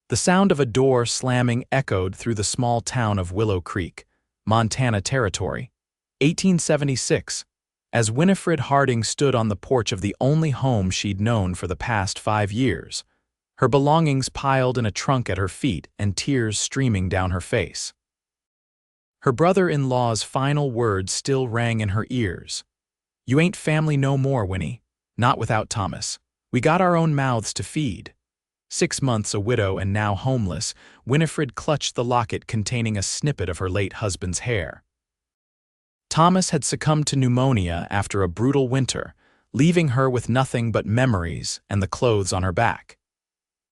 The sound of a door slamming echoed through the small town of Willow Creek, Montana Territory, 1876, as Winifred Harding stood on the porch of the only home she'd known for the past 5 years, her belongings piled in a trunk at her feet and tears streaming down her face. Her brother-in-law's final words still rang in her ears. "You ain't family no more, Winnie. Not without Thomas. We got our own mouths to feed." 6 months a widow and now homeless, Winifred clutched the locket containing a snippet of her late husband's hair. Thomas had succumbed to pneumonia after a brutal winter, leaving her with nothing but memories and the clothes on her back.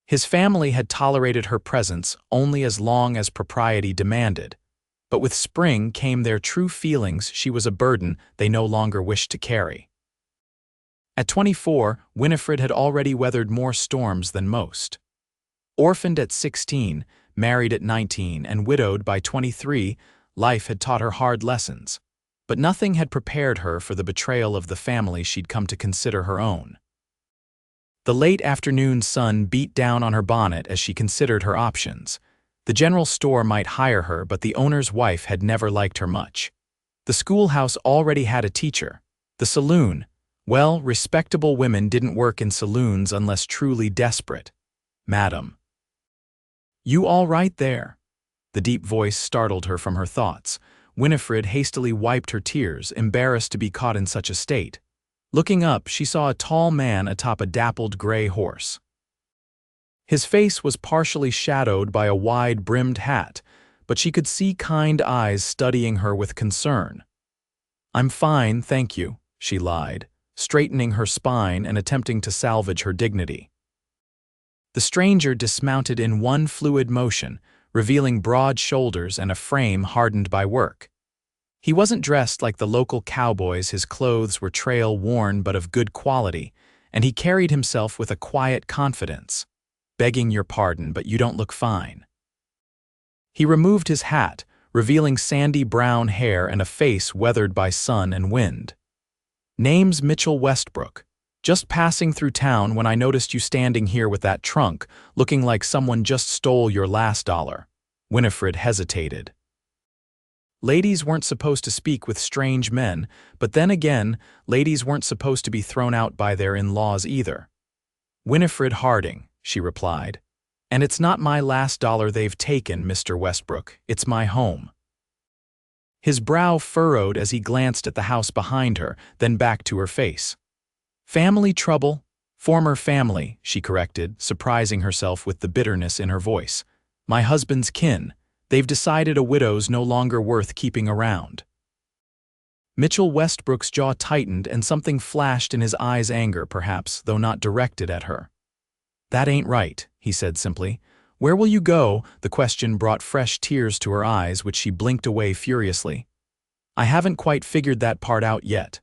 His family had tolerated her presence only as long as propriety demanded, but with spring came their true feelings. She was a burden they no longer wished to carry. At 24, Winifred had already weathered more storms than most. Orphaned at 16, married at 19, and widowed by 23, life had taught her hard lessons. But nothing had prepared her for the betrayal of the family she'd come to consider her own. The late afternoon sun beat down on her bonnet as she considered her options. The general store might hire her, but the owner's wife had never liked her much. The schoolhouse already had a teacher. The saloon, well, respectable women didn't work in saloons unless truly desperate. "Madam." "You all right there?" The deep voice startled her from her thoughts. Winifred hastily wiped her tears, embarrassed to be caught in such a state. Looking up, she saw a tall man atop a dappled gray horse. His face was partially shadowed by a wide-brimmed hat, but she could see kind eyes studying her with concern. "I'm fine, thank you," she lied, straightening her spine and attempting to salvage her dignity. The stranger dismounted in one fluid motion, revealing broad shoulders and a frame hardened by work. He wasn't dressed like the local cowboys. His clothes were trail-worn but of good quality, and he carried himself with a quiet confidence. "Begging your pardon, but you don't look fine." He removed his hat, revealing sandy brown hair and a face weathered by sun and wind. "Name's Mitchell Westbrook. Just passing through town when I noticed you standing here with that trunk, looking like someone just stole your last dollar." Winifred hesitated. Ladies weren't supposed to speak with strange men, but then again, ladies weren't supposed to be thrown out by their in-laws either. "Winifred Harding," she replied. "And it's not my last dollar they've taken, Mr. Westbrook. It's my home." His brow furrowed as he glanced at the house behind her, then back to her face. "Family trouble?" "Former family," she corrected, surprising herself with the bitterness in her voice. "My husband's kin. They've decided a widow's no longer worth keeping around." Mitchell Westbrook's jaw tightened and something flashed in his eyes, anger perhaps, though not directed at her. "That ain't right," he said simply. "Where will you go?" The question brought fresh tears to her eyes, which she blinked away furiously. "I haven't quite figured that part out yet."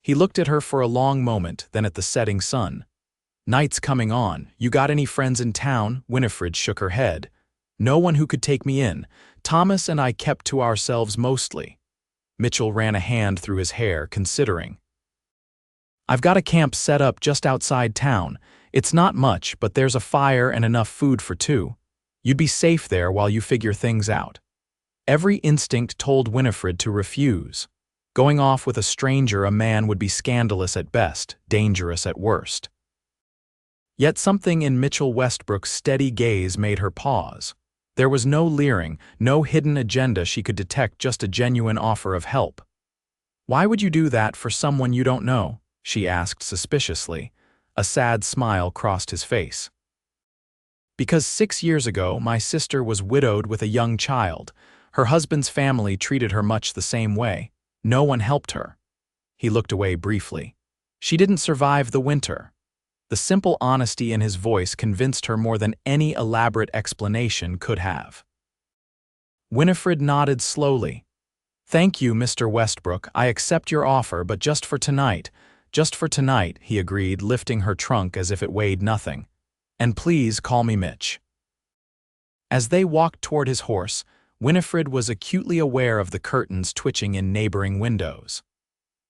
He looked at her for a long moment, then at the setting sun. "Night's coming on. You got any friends in town?" Winifred shook her head. "No one who could take me in. Thomas and I kept to ourselves mostly." Mitchell ran a hand through his hair, considering. "I've got a camp set up just outside town. It's not much, but there's a fire and enough food for 2. You'd be safe there while you figure things out." Every instinct told Winifred to refuse. Going off with a stranger, a man, would be scandalous at best, dangerous at worst. Yet something in Mitchell Westbrook's steady gaze made her pause. There was no leering, no hidden agenda she could detect, just a genuine offer of help. "Why would you do that for someone you don't know?" she asked suspiciously. A sad smile crossed his face. "Because 6 years ago my sister was widowed with a young child. Her husband's family treated her much the same way. No one helped her." He looked away briefly. "She didn't survive the winter." The simple honesty in his voice convinced her more than any elaborate explanation could have. Winifred nodded slowly. "Thank you, Mr. Westbrook. I accept your offer, but just for tonight." "Just for tonight," he agreed, lifting her trunk as if it weighed nothing. "And please call me Mitch." As they walked toward his horse, Winifred was acutely aware of the curtains twitching in neighboring windows.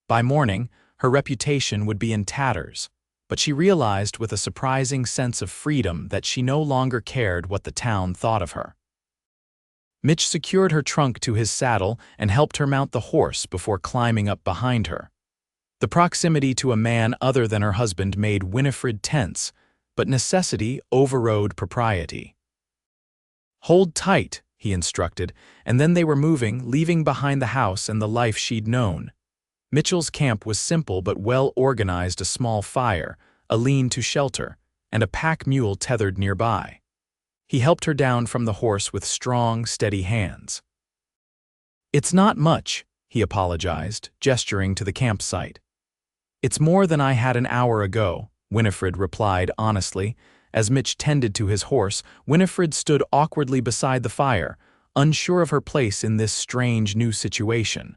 By morning, her reputation would be in tatters, but she realized with a surprising sense of freedom that she no longer cared what the town thought of her. Mitch secured her trunk to his saddle and helped her mount the horse before climbing up behind her. The proximity to a man other than her husband made Winifred tense, but necessity overrode propriety. "Hold tight," he instructed, and then they were moving, leaving behind the house and the life she'd known. Mitchell's camp was simple but well-organized: a small fire, a lean-to shelter, and a pack mule tethered nearby. He helped her down from the horse with strong, steady hands. "It's not much," he apologized, gesturing to the campsite. "It's more than I had an hour ago," Winifred replied honestly. As Mitch tended to his horse, Winifred stood awkwardly beside the fire, unsure of her place in this strange new situation.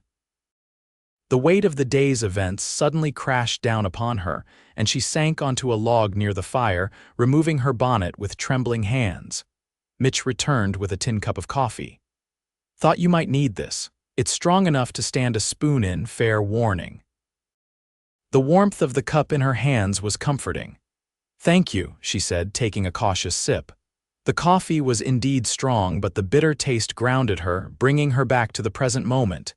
The weight of the day's events suddenly crashed down upon her, and she sank onto a log near the fire, removing her bonnet with trembling hands. Mitch returned with a tin cup of coffee. "Thought you might need this. It's strong enough to stand a spoon in, fair warning." The warmth of the cup in her hands was comforting. "Thank you," she said, taking a cautious sip. The coffee was indeed strong, but the bitter taste grounded her, bringing her back to the present moment.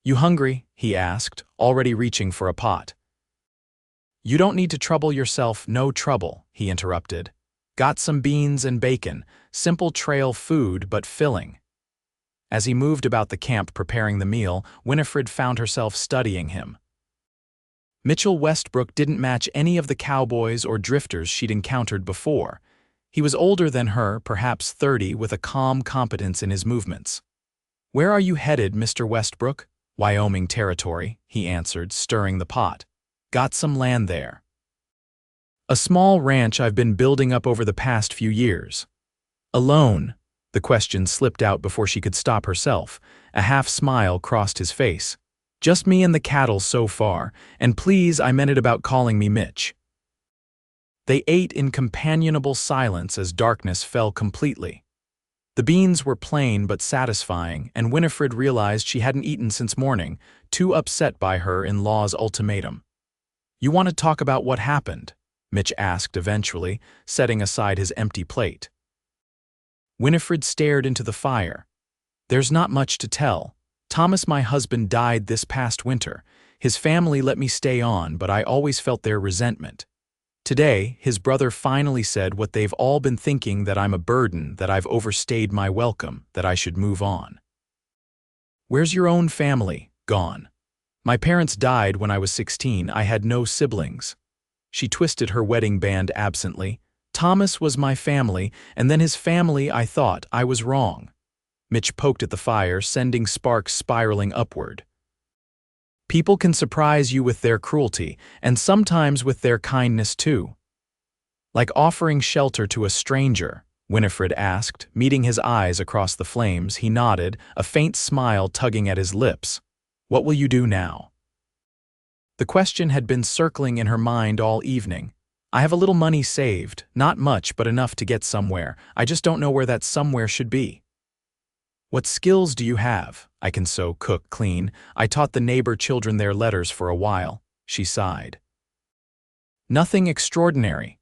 "You hungry?" he asked, already reaching for a pot. "You don't need to trouble yourself." "No trouble," he interrupted. "Got some beans and bacon, simple trail food but filling." As he moved about the camp preparing the meal, Winifred found herself studying him. Mitchell Westbrook didn't match any of the cowboys or drifters she'd encountered before. He was older than her, perhaps 30, with a calm competence in his movements. "Where are you headed, Mr. Westbrook?" "Wyoming territory," he answered, stirring the pot. "Got some land there." "A small ranch I've been building up over the past few years." "Alone?" The question slipped out before she could stop herself. A half-smile crossed his face. "Just me and the cattle so far, and please, I meant it about calling me Mitch." They ate in companionable silence as darkness fell completely. The beans were plain but satisfying, and Winifred realized she hadn't eaten since morning, too upset by her in-law's ultimatum. "You want to talk about what happened?" Mitch asked eventually, setting aside his empty plate. Winifred stared into the fire. "There's not much to tell. Thomas, my husband, died this past winter. His family let me stay on, but I always felt their resentment. Today, his brother finally said what they've all been thinking, that I'm a burden, that I've overstayed my welcome, that I should move on." "Where's your own family?" "Gone. My parents died when I was 16. I had no siblings." She twisted her wedding band absently. "Thomas was my family, and then his family. I thought I was wrong." Mitch poked at the fire, sending sparks spiraling upward. "People can surprise you with their cruelty, and sometimes with their kindness too." "Like offering shelter to a stranger?" Winifred asked, meeting his eyes across the flames. He nodded, a faint smile tugging at his lips. "What will you do now?" The question had been circling in her mind all evening. "I have a little money saved, not much but enough to get somewhere. I just don't know where that somewhere should be." "What skills do you have?" "I can sew, cook, clean. I taught the neighbor children their letters for a while." She sighed. "Nothing extraordinary."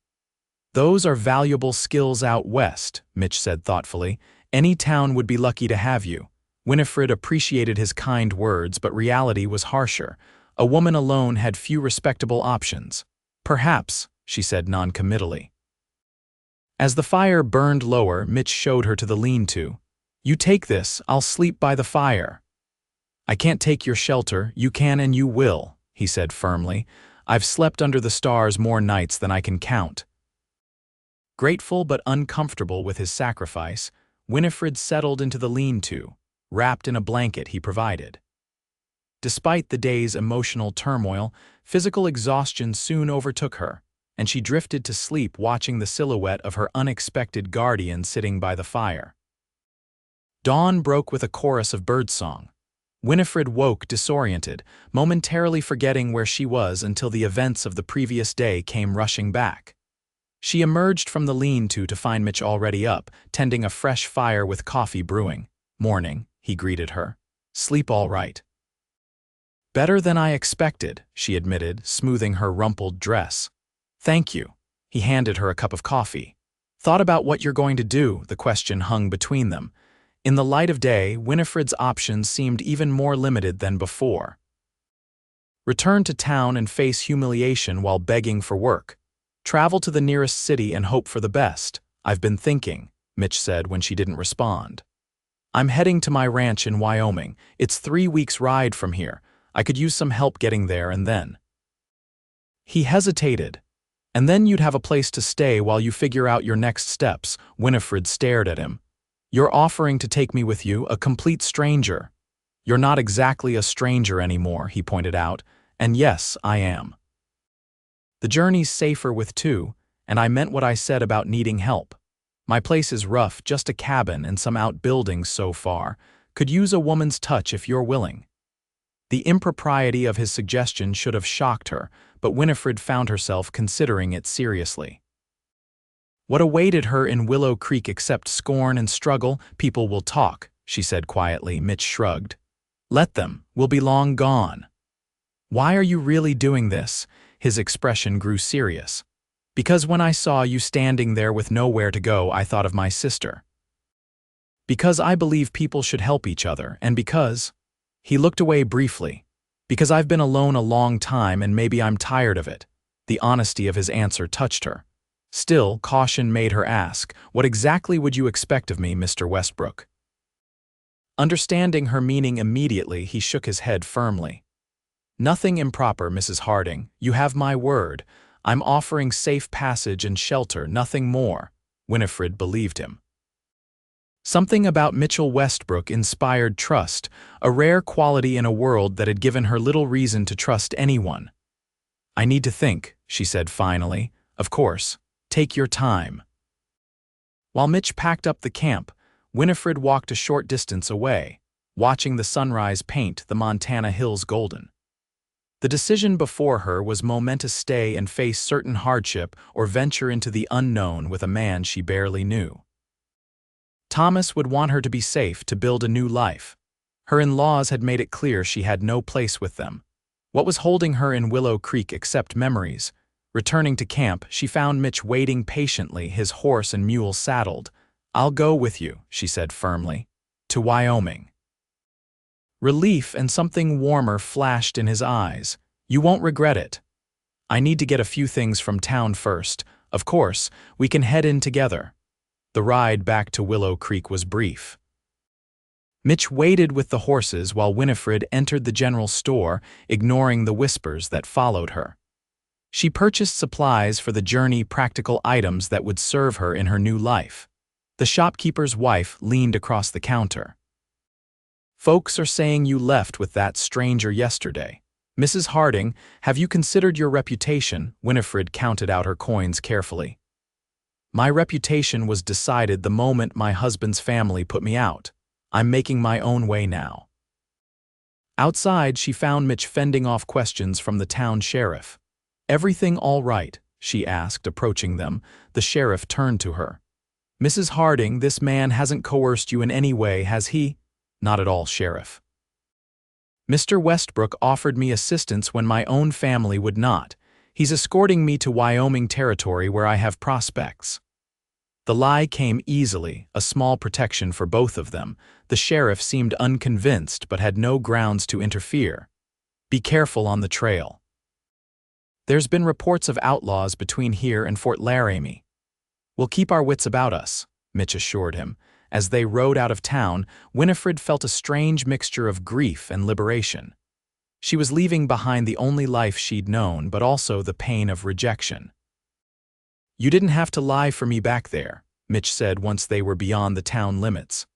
"Those are valuable skills out west," Mitch said thoughtfully. "Any town would be lucky to have you." Winifred appreciated his kind words, but reality was harsher. A woman alone had few respectable options. "Perhaps," she said noncommittally. As the fire burned lower, Mitch showed her to the lean-to. "You take this, I'll sleep by the fire." "I can't take your shelter. You can and you will," he said firmly. "I've slept under the stars more nights than I can count." Grateful but uncomfortable with his sacrifice, Winifred settled into the lean-to, wrapped in a blanket he provided. Despite the day's emotional turmoil, physical exhaustion soon overtook her, and she drifted to sleep watching the silhouette of her unexpected guardian sitting by the fire. Dawn broke with a chorus of birdsong. Winifred woke disoriented, momentarily forgetting where she was until the events of the previous day came rushing back. She emerged from the lean-to to find Mitch already up, tending a fresh fire with coffee brewing. "Morning," he greeted her. "Sleep all right?" "Better than I expected," she admitted, smoothing her rumpled dress. Thank you. He handed her a cup of coffee. Thought about what you're going to do, the question hung between them. In the light of day, Winifred's options seemed even more limited than before. Return to town and face humiliation while begging for work. Travel to the nearest city and hope for the best. I've been thinking, Mitch said when she didn't respond. I'm heading to my ranch in Wyoming. It's 3 weeks' ride from here. I could use some help getting there and then. He hesitated. And then you'd have a place to stay while you figure out your next steps. Winifred stared at him. You're offering to take me with you, a complete stranger. You're not exactly a stranger anymore, he pointed out, and yes, I am. The journey's safer with two, and I meant what I said about needing help. My place is rough, just a cabin and some outbuildings so far. Could use a woman's touch if you're willing. The impropriety of his suggestion should have shocked her, but Winifred found herself considering it seriously. What awaited her in Willow Creek except scorn and struggle? People will talk, she said quietly. Mitch shrugged. Let them, we'll be long gone. Why are you really doing this? His expression grew serious. Because when I saw you standing there with nowhere to go, I thought of my sister. Because I believe people should help each other, and because... He looked away briefly. Because I've been alone a long time and maybe I'm tired of it. The honesty of his answer touched her. Still, caution made her ask, what exactly would you expect of me, Mr. Westbrook? Understanding her meaning immediately, he shook his head firmly. Nothing improper, Mrs. Harding. You have my word. I'm offering safe passage and shelter, nothing more. Winifred believed him. Something about Mitchell Westbrook inspired trust, a rare quality in a world that had given her little reason to trust anyone. I need to think, she said finally. Of course, take your time. While Mitch packed up the camp, Winifred walked a short distance away, watching the sunrise paint the Montana hills golden. The decision before her was momentous: stay and face certain hardship or venture into the unknown with a man she barely knew. Thomas would want her to be safe, to build a new life. Her in-laws had made it clear she had no place with them. What was holding her in Willow Creek except memories? Returning to camp, she found Mitch waiting patiently, his horse and mule saddled. I'll go with you, she said firmly. To Wyoming. Relief and something warmer flashed in his eyes. You won't regret it. I need to get a few things from town first. Of course, we can head in together. The ride back to Willow Creek was brief. Mitch waited with the horses while Winifred entered the general store, ignoring the whispers that followed her. She purchased supplies for the journey, practical items that would serve her in her new life. The shopkeeper's wife leaned across the counter. Folks are saying you left with that stranger yesterday. Mrs. Harding, have you considered your reputation? Winifred counted out her coins carefully. My reputation was decided the moment my husband's family put me out. I'm making my own way now. Outside, she found Mitch fending off questions from the town sheriff. Everything all right? She asked, approaching them. The sheriff turned to her. Mrs. Harding, this man hasn't coerced you in any way, has he? Not at all, Sheriff. Mr. Westbrook offered me assistance when my own family would not. He's escorting me to Wyoming territory where I have prospects. The lie came easily, a small protection for both of them. The sheriff seemed unconvinced but had no grounds to interfere. Be careful on the trail. There's been reports of outlaws between here and Fort Laramie. We'll keep our wits about us, Mitch assured him. As they rode out of town, Winifred felt a strange mixture of grief and liberation. She was leaving behind the only life she'd known, but also the pain of rejection. You didn't have to lie for me back there, Mitch said once they were beyond the town limits.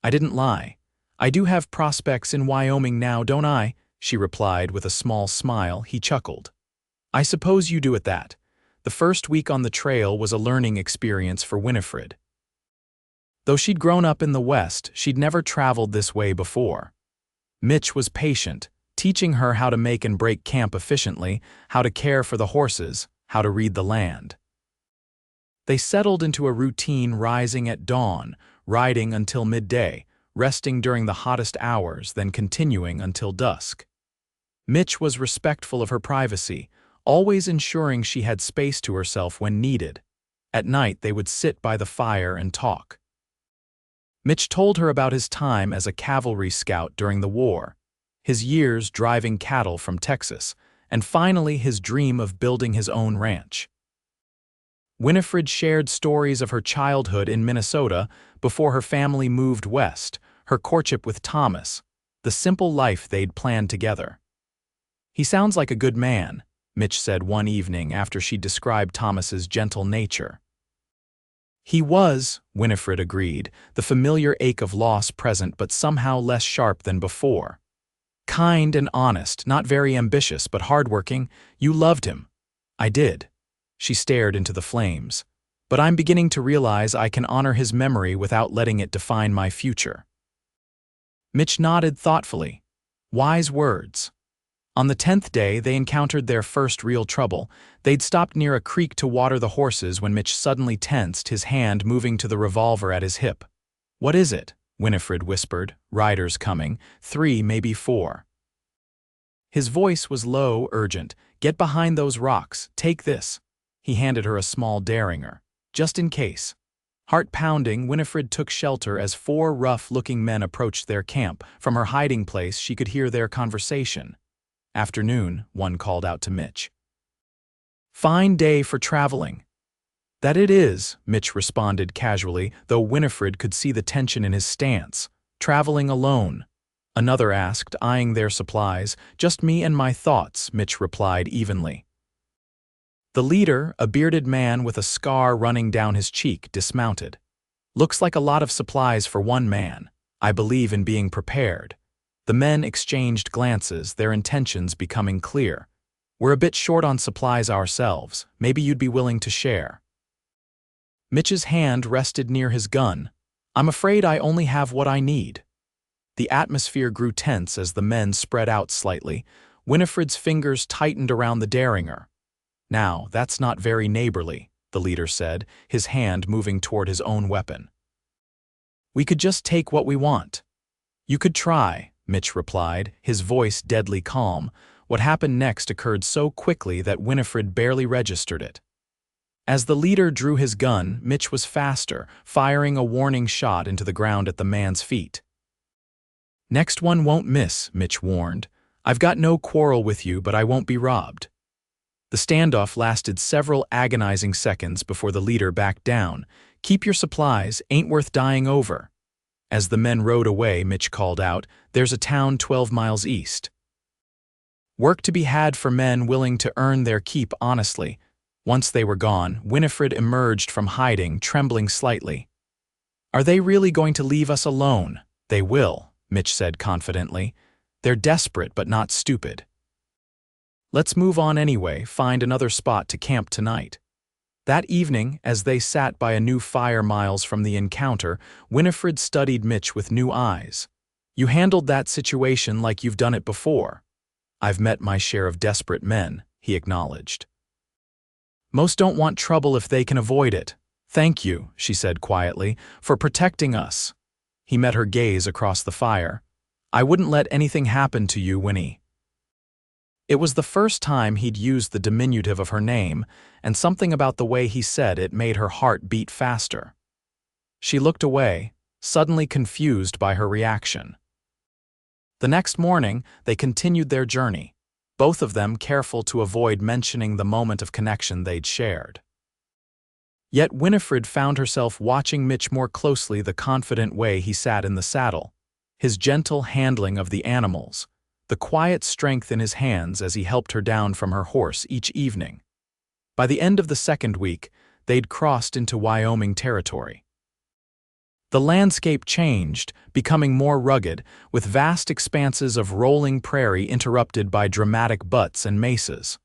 I didn't lie. I do have prospects in Wyoming now, don't I? She replied with a small smile. He chuckled. I suppose you do at that. The first week on the trail was a learning experience for Winifred. Though she'd grown up in the West, she'd never traveled this way before. Mitch was patient, teaching her how to make and break camp efficiently, how to care for the horses, how to read the land. They settled into a routine, rising at dawn, riding until midday, resting during the hottest hours, then continuing until dusk. Mitch was respectful of her privacy, always ensuring she had space to herself when needed. At night, they would sit by the fire and talk. Mitch told her about his time as a cavalry scout during the war, his years driving cattle from Texas, and finally his dream of building his own ranch. Winifred shared stories of her childhood in Minnesota before her family moved west, her courtship with Thomas, the simple life they'd planned together. "He sounds like a good man," Mitch said one evening after she described Thomas's gentle nature. "He was," Winifred agreed, the familiar ache of loss present but somehow less sharp than before. "Kind and honest, not very ambitious but hardworking. You loved him." "I did." She stared into the flames. "But I'm beginning to realize I can honor his memory without letting it define my future." Mitch nodded thoughtfully. Wise words. On the 10th day, they encountered their first real trouble. They'd stopped near a creek to water the horses when Mitch suddenly tensed, his hand moving to the revolver at his hip. "What is it?" Winifred whispered. "Riders coming. 3, maybe 4. His voice was low, urgent. "Get behind those rocks. Take this." He handed her a small derringer. "Just in case." Heart pounding, Winifred took shelter as 4 rough-looking men approached their camp. From her hiding place, she could hear their conversation. "Afternoon," one called out to Mitch. "Fine day for traveling." "That it is," Mitch responded casually, though Winifred could see the tension in his stance. "Traveling alone?" Another asked, eyeing their supplies. "Just me and my thoughts," Mitch replied evenly. The leader, a bearded man with a scar running down his cheek, dismounted. "Looks like a lot of supplies for one man. I believe in being prepared." The men exchanged glances, their intentions becoming clear. "We're a bit short on supplies ourselves. Maybe you'd be willing to share." Mitch's hand rested near his gun. "I'm afraid I only have what I need." The atmosphere grew tense as the men spread out slightly. Winifred's fingers tightened around the derringer. "Now, that's not very neighborly," the leader said, his hand moving toward his own weapon. "We could just take what we want." "You could try," Mitch replied, his voice deadly calm. What happened next occurred so quickly that Winifred barely registered it. As the leader drew his gun, Mitch was faster, firing a warning shot into the ground at the man's feet. "Next one won't miss," Mitch warned. "I've got no quarrel with you, but I won't be robbed." The standoff lasted several agonizing seconds before the leader backed down. "Keep your supplies, ain't worth dying over." As the men rode away, Mitch called out, "There's a town 12 miles east. Work to be had for men willing to earn their keep honestly." Once they were gone, Winifred emerged from hiding, trembling slightly. "Are they really going to leave us alone?" "They will," Mitch said confidently. "They're desperate but not stupid." "Let's move on anyway, find another spot to camp tonight." That evening, as they sat by a new fire miles from the encounter, Winifred studied Mitch with new eyes. "You handled that situation like you've done it before." "I've met my share of desperate men," he acknowledged. "Most don't want trouble if they can avoid it." "Thank you," she said quietly, "for protecting us." He met her gaze across the fire. "I wouldn't let anything happen to you, Winnie." It was the first time he'd used the diminutive of her name, and something about the way he said it made her heart beat faster. She looked away, suddenly confused by her reaction. The next morning, they continued their journey, both of them careful to avoid mentioning the moment of connection they'd shared. Yet Winifred found herself watching Mitch more closely, the confident way he sat in the saddle, his gentle handling of the animals, the quiet strength in his hands as he helped her down from her horse each evening. By the end of the second week, they'd crossed into Wyoming territory. The landscape changed, becoming more rugged, with vast expanses of rolling prairie interrupted by dramatic buttes and mesas.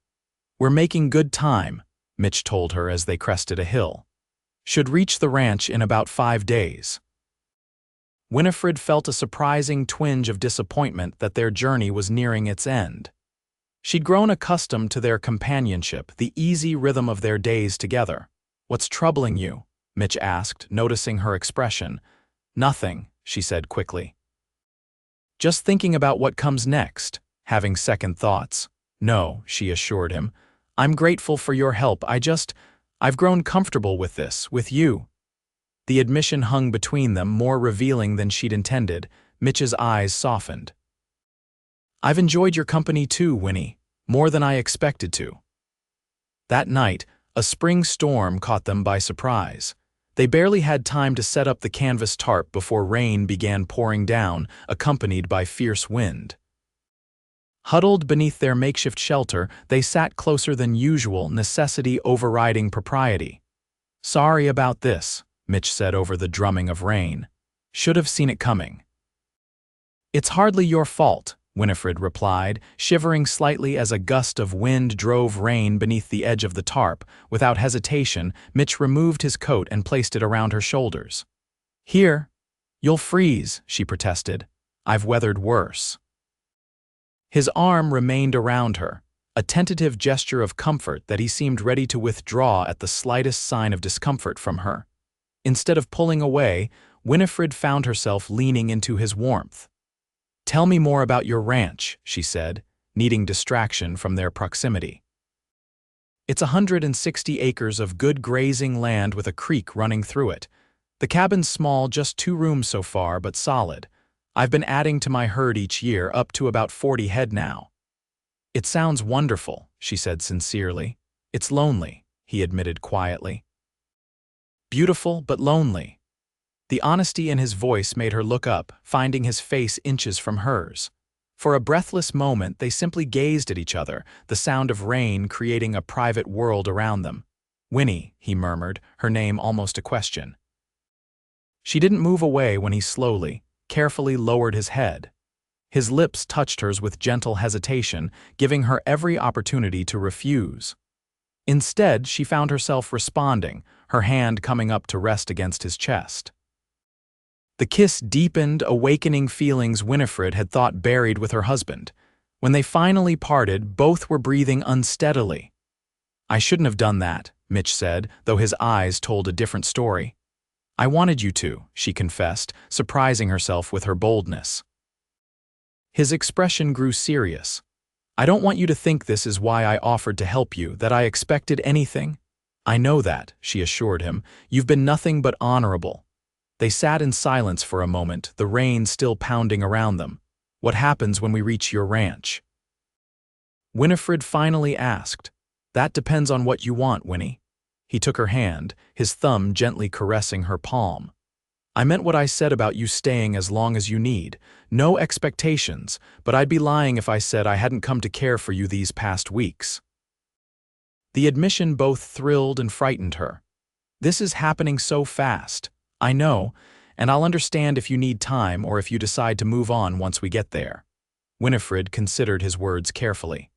"We're making good time," Mitch told her as they crested a hill. "Should reach the ranch in about 5 days." Winifred felt a surprising twinge of disappointment that their journey was nearing its end. She'd grown accustomed to their companionship, the easy rhythm of their days together. "What's troubling you?" Mitch asked, noticing her expression. "Nothing," she said quickly. "Just thinking about what comes next, having second thoughts." "No," she assured him. I'm grateful for your help. I've grown comfortable with you. The admission hung between them, more revealing than she'd intended. Mitch's eyes softened. I've enjoyed your company too, Winnie, more than I expected to. That night, a spring storm caught them by surprise. They barely had time to set up the canvas tarp before rain began pouring down, accompanied by fierce wind. Huddled beneath their makeshift shelter, they sat closer than usual, necessity overriding propriety. Sorry about this, Mitch said over the drumming of rain. Should have seen it coming. It's hardly your fault, Winifred replied, shivering slightly as a gust of wind drove rain beneath the edge of the tarp. Without hesitation, Mitch removed his coat and placed it around her shoulders. Here, you'll freeze, she protested. I've weathered worse. His arm remained around her, a tentative gesture of comfort that he seemed ready to withdraw at the slightest sign of discomfort from her. Instead of pulling away, Winifred found herself leaning into his warmth. Tell me more about your ranch, she said, needing distraction from their proximity. It's 160 acres of good grazing land with a creek running through it. The cabin's small, just 2 rooms so far, but solid. I've been adding to my herd each year, up to about 40 head now. It sounds wonderful, she said sincerely. It's lonely, he admitted quietly. Beautiful, but lonely. The honesty in his voice made her look up, finding his face inches from hers. For a breathless moment, they simply gazed at each other, the sound of rain creating a private world around them. Winnie, he murmured, her name almost a question. She didn't move away when he slowly, carefully lowered his head. His lips touched hers with gentle hesitation, giving her every opportunity to refuse. Instead, she found herself responding, her hand coming up to rest against his chest. The kiss deepened, awakening feelings Winifred had thought buried with her husband. When they finally parted, both were breathing unsteadily. I shouldn't have done that, Mitch said, though his eyes told a different story. I wanted you to, she confessed, surprising herself with her boldness. His expression grew serious. I don't want you to think this is why I offered to help you, that I expected anything. I know that, she assured him. You've been nothing but honorable. They sat in silence for a moment, the rain still pounding around them. What happens when we reach your ranch? Winifred finally asked. That depends on what you want, Winnie. He took her hand, his thumb gently caressing her palm. I meant what I said about you staying as long as you need. No expectations, but I'd be lying if I said I hadn't come to care for you these past weeks. The admission both thrilled and frightened her. This is happening so fast. I know, and I'll understand if you need time or if you decide to move on once we get there. Winifred considered his words carefully.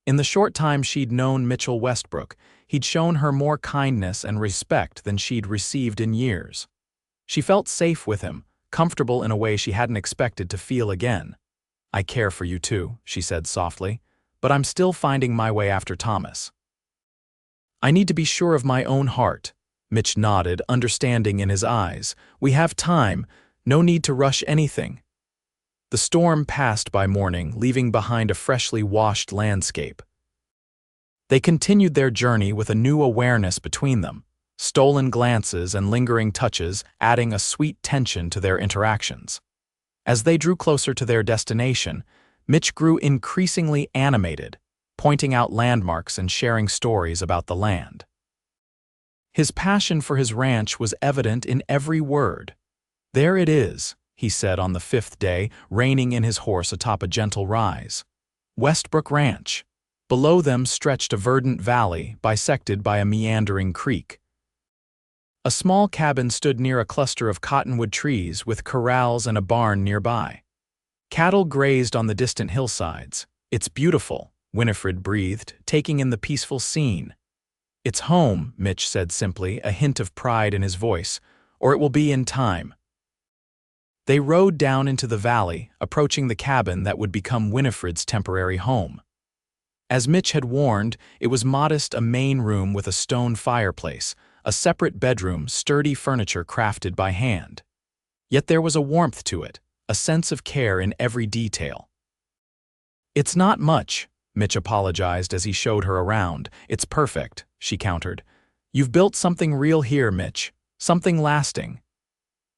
In the short time she'd known Mitchell Westbrook, he'd shown her more kindness and respect than she'd received in years. She felt safe with him, comfortable in a way she hadn't expected to feel again. I care for you too, she said softly, but I'm still finding my way after Thomas. I need to be sure of my own heart. Mitch nodded, understanding in his eyes. We have time, no need to rush anything. The storm passed by morning, leaving behind a freshly washed landscape. They continued their journey with a new awareness between them, stolen glances and lingering touches adding a sweet tension to their interactions. As they drew closer to their destination, Mitch grew increasingly animated, pointing out landmarks and sharing stories about the land. His passion for his ranch was evident in every word. There it is, he said on the 5th day, reining in his horse atop a gentle rise. Westbrook Ranch. Below them stretched a verdant valley, bisected by a meandering creek. A small cabin stood near a cluster of cottonwood trees with corrals and a barn nearby. Cattle grazed on the distant hillsides. It's beautiful, Winifred breathed, taking in the peaceful scene. It's home, Mitch said simply, a hint of pride in his voice, or it will be in time. They rode down into the valley, approaching the cabin that would become Winifred's temporary home. As Mitch had warned, it was modest, a main room with a stone fireplace, a separate bedroom, sturdy furniture crafted by hand. Yet there was a warmth to it, a sense of care in every detail. It's not much, Mitch apologized as he showed her around. "It's perfect," she countered. "You've built something real here, Mitch. Something lasting."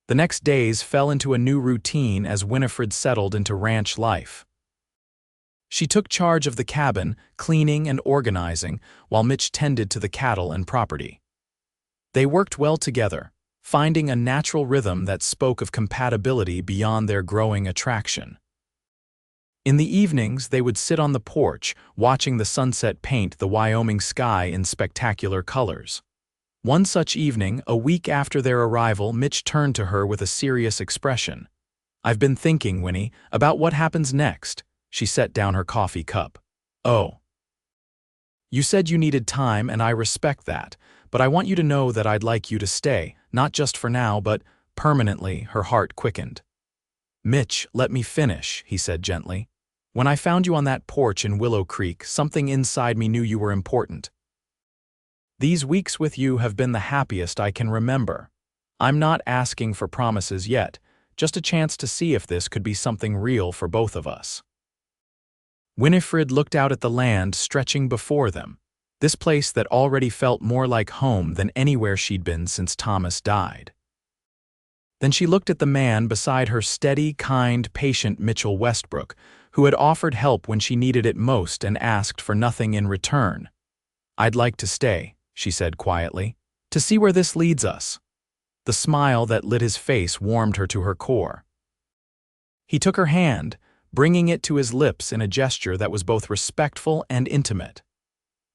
The next days fell into a new routine as Winifred settled into ranch life. She took charge of the cabin, cleaning and organizing, while Mitch tended to the cattle and property. They worked well together, finding a natural rhythm that spoke of compatibility beyond their growing attraction. In the evenings, they would sit on the porch, watching the sunset paint the Wyoming sky in spectacular colors. One such evening, a week after their arrival, Mitch turned to her with a serious expression. "I've been thinking, Winnie, about what happens next." She set down her coffee cup. "Oh. You said you needed time, and I respect that, but I want you to know that I'd like you to stay, not just for now, but permanently." Her heart quickened. "Mitch, let me finish," he said gently. "When I found you on that porch in Willow Creek, something inside me knew you were important. These weeks with you have been the happiest I can remember. I'm not asking for promises yet, just a chance to see if this could be something real for both of us." Winifred looked out at the land stretching before them, this place that already felt more like home than anywhere she'd been since Thomas died. Then she looked at the man beside her, steady, kind, patient Mitchell Westbrook, who had offered help when she needed it most and asked for nothing in return. "I'd like to stay," she said quietly, "to see where this leads us." The smile that lit his face warmed her to her core. He took her hand, bringing it to his lips in a gesture that was both respectful and intimate.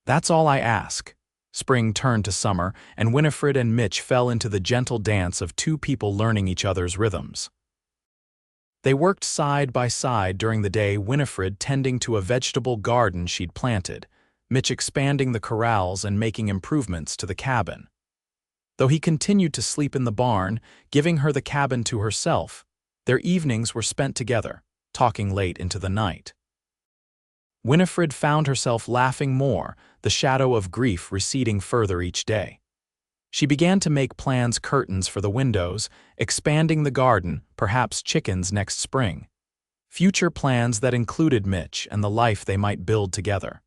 "That's all I ask." Spring turned to summer, and Winifred and Mitch fell into the gentle dance of two people learning each other's rhythms. They worked side by side during the day, Winifred tending to a vegetable garden she'd planted, Mitch expanding the corrals and making improvements to the cabin. Though he continued to sleep in the barn, giving her the cabin to herself, their evenings were spent together, talking late into the night. Winifred found herself laughing more, the shadow of grief receding further each day. She began to make plans: curtains for the windows, expanding the garden, perhaps chickens next spring. Future plans that included Mitch and the life they might build together.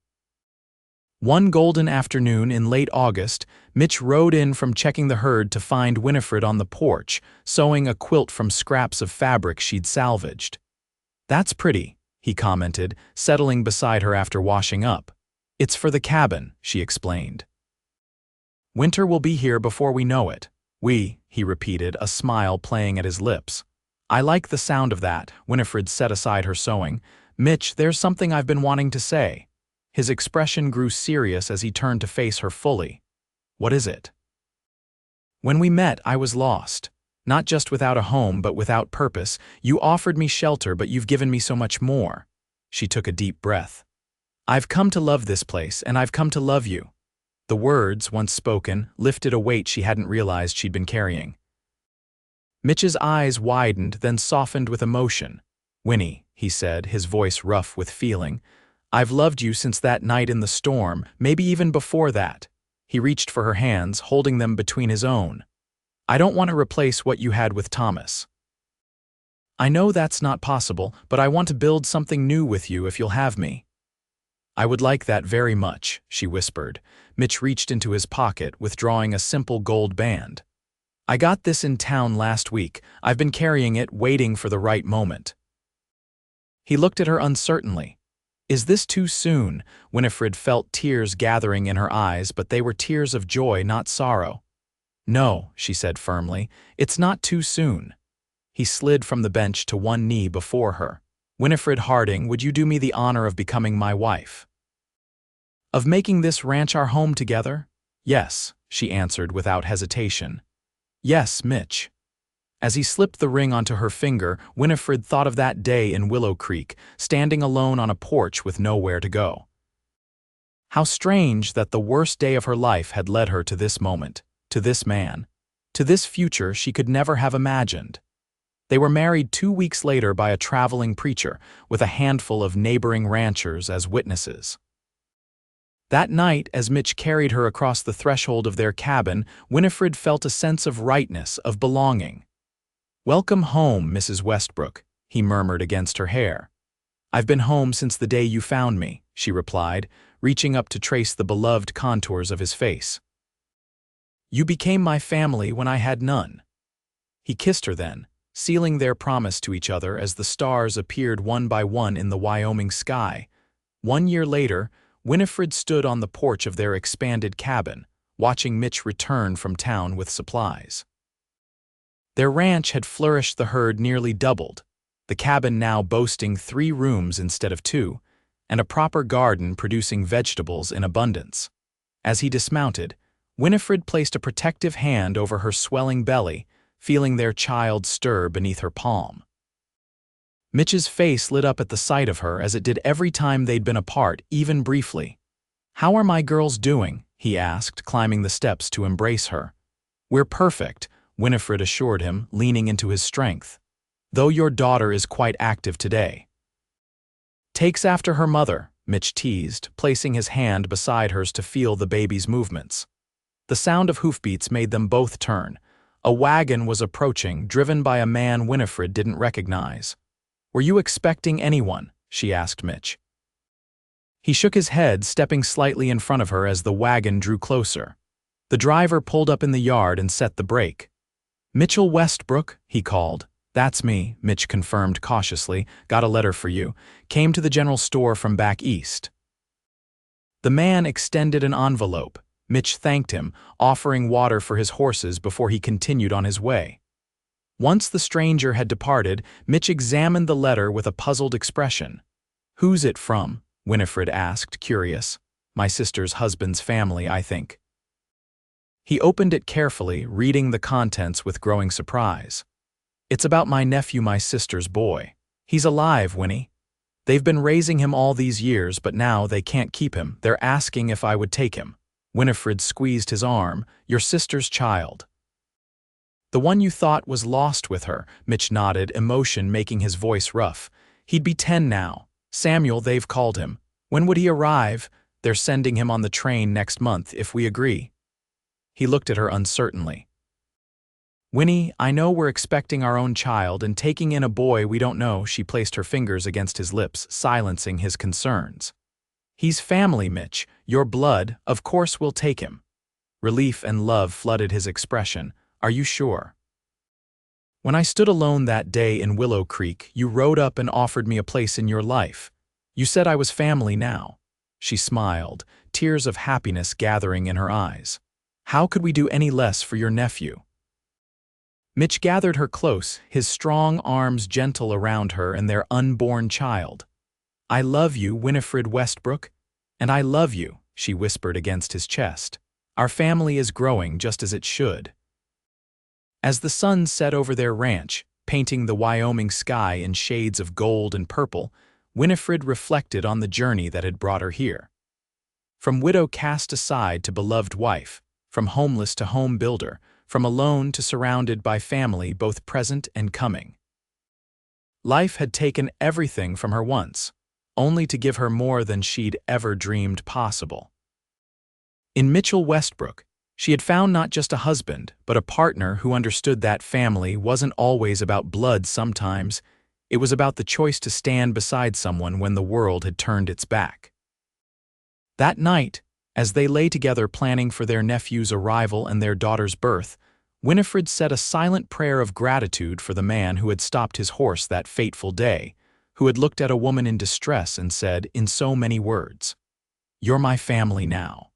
One golden afternoon in late August, Mitch rode in from checking the herd to find Winifred on the porch, sewing a quilt from scraps of fabric she'd salvaged. "That's pretty," he commented, settling beside her after washing up. "It's for the cabin," she explained. "Winter will be here before we know it." He repeated, a smile playing at his lips. "I like the sound of that." Winifred set aside her sewing. "Mitch, there's something I've been wanting to say." His expression grew serious as he turned to face her fully. "What is it?" "When we met, I was lost. Not just without a home, but without purpose. You offered me shelter, but you've given me so much more." She took a deep breath. "I've come to love this place, and I've come to love you." The words, once spoken, lifted a weight she hadn't realized she'd been carrying. Mitch's eyes widened, then softened with emotion. "Winnie," he said, his voice rough with feeling, "I've loved you since that night in the storm, maybe even before that." He reached for her hands, holding them between his own. "I don't want to replace what you had with Thomas. I know that's not possible, but I want to build something new with you if you'll have me." "I would like that very much," she whispered. Mitch reached into his pocket, withdrawing a simple gold band. "I got this in town last week. I've been carrying it, waiting for the right moment." He looked at her uncertainly. "Is this too soon?" Winifred felt tears gathering in her eyes, but they were tears of joy, not sorrow. "No," she said firmly, "it's not too soon." He slid from the bench to one knee before her. "Winifred Harding, would you do me the honor of becoming my wife? Of making this ranch our home together?" "Yes," she answered without hesitation. "Yes, Mitch." As he slipped the ring onto her finger, Winifred thought of that day in Willow Creek, standing alone on a porch with nowhere to go. How strange that the worst day of her life had led her to this moment, to this man, to this future she could never have imagined. They were married 2 weeks later by a traveling preacher, with a handful of neighboring ranchers as witnesses. That night, as Mitch carried her across the threshold of their cabin, Winifred felt a sense of rightness, of belonging. "Welcome home, Mrs. Westbrook," he murmured against her hair. "I've been home since the day you found me," she replied, reaching up to trace the beloved contours of his face. You became my family when I had none. He kissed her then, sealing their promise to each other as the stars appeared one by one in the Wyoming sky. 1 year later, Winifred stood on the porch of their expanded cabin, watching Mitch return from town with supplies. Their ranch had flourished, the herd nearly doubled, the cabin now boasting 3 rooms instead of 2, and a proper garden producing vegetables in abundance. As he dismounted, Winifred placed a protective hand over her swelling belly, feeling their child stir beneath her palm. Mitch's face lit up at the sight of her as it did every time they'd been apart, even briefly. "How are my girls doing?" he asked, climbing the steps to embrace her. "We're perfect," Winifred assured him, leaning into his strength. "Though your daughter is quite active today." "Takes after her mother," Mitch teased, placing his hand beside hers to feel the baby's movements. The sound of hoofbeats made them both turn. A wagon was approaching, driven by a man Winifred didn't recognize. "Were you expecting anyone?" she asked Mitch. He shook his head, stepping slightly in front of her as the wagon drew closer. The driver pulled up in the yard and set the brake. "Mitchell Westbrook," he called. "That's me," Mitch confirmed cautiously. "Got a letter for you. Came to the general store from back east." The man extended an envelope. Mitch thanked him, offering water for his horses before he continued on his way. Once the stranger had departed, Mitch examined the letter with a puzzled expression. "Who's it from?" Winifred asked, curious. "My sister's husband's family, I think." He opened it carefully, reading the contents with growing surprise. "It's about my nephew, my sister's boy. He's alive, Winnie. They've been raising him all these years, but now they can't keep him. They're asking if I would take him." Winifred squeezed his arm. "Your sister's child." "The one you thought was lost with her," Mitch nodded, emotion making his voice rough. "He'd be 10 now. Samuel, they've called him. When would he arrive? They're sending him on the train next month, if we agree." He looked at her uncertainly. "Winnie, I know we're expecting our own child and taking in a boy we don't know." She placed her fingers against his lips, silencing his concerns. "He's family, Mitch. Your blood, of course we'll take him." Relief and love flooded his expression. "Are you sure?" "When I stood alone that day in Willow Creek, you rode up and offered me a place in your life. You said I was family now." She smiled, tears of happiness gathering in her eyes. "How could we do any less for your nephew?" Mitch gathered her close, his strong arms gentle around her and their unborn child. "I love you, Winifred Westbrook, and I love you," she whispered against his chest. "Our family is growing just as it should." As the sun set over their ranch, painting the Wyoming sky in shades of gold and purple, Winifred reflected on the journey that had brought her here. From widow cast aside to beloved wife, from homeless to home builder, from alone to surrounded by family both present and coming. Life had taken everything from her once, only to give her more than she'd ever dreamed possible. In Mitchell Westbrook, she had found not just a husband, but a partner who understood that family wasn't always about blood. Sometimes it was about the choice to stand beside someone when the world had turned its back. That night, as they lay together planning for their nephew's arrival and their daughter's birth, Winifred said a silent prayer of gratitude for the man who had stopped his horse that fateful day, who had looked at a woman in distress and said, in so many words, "You're my family now."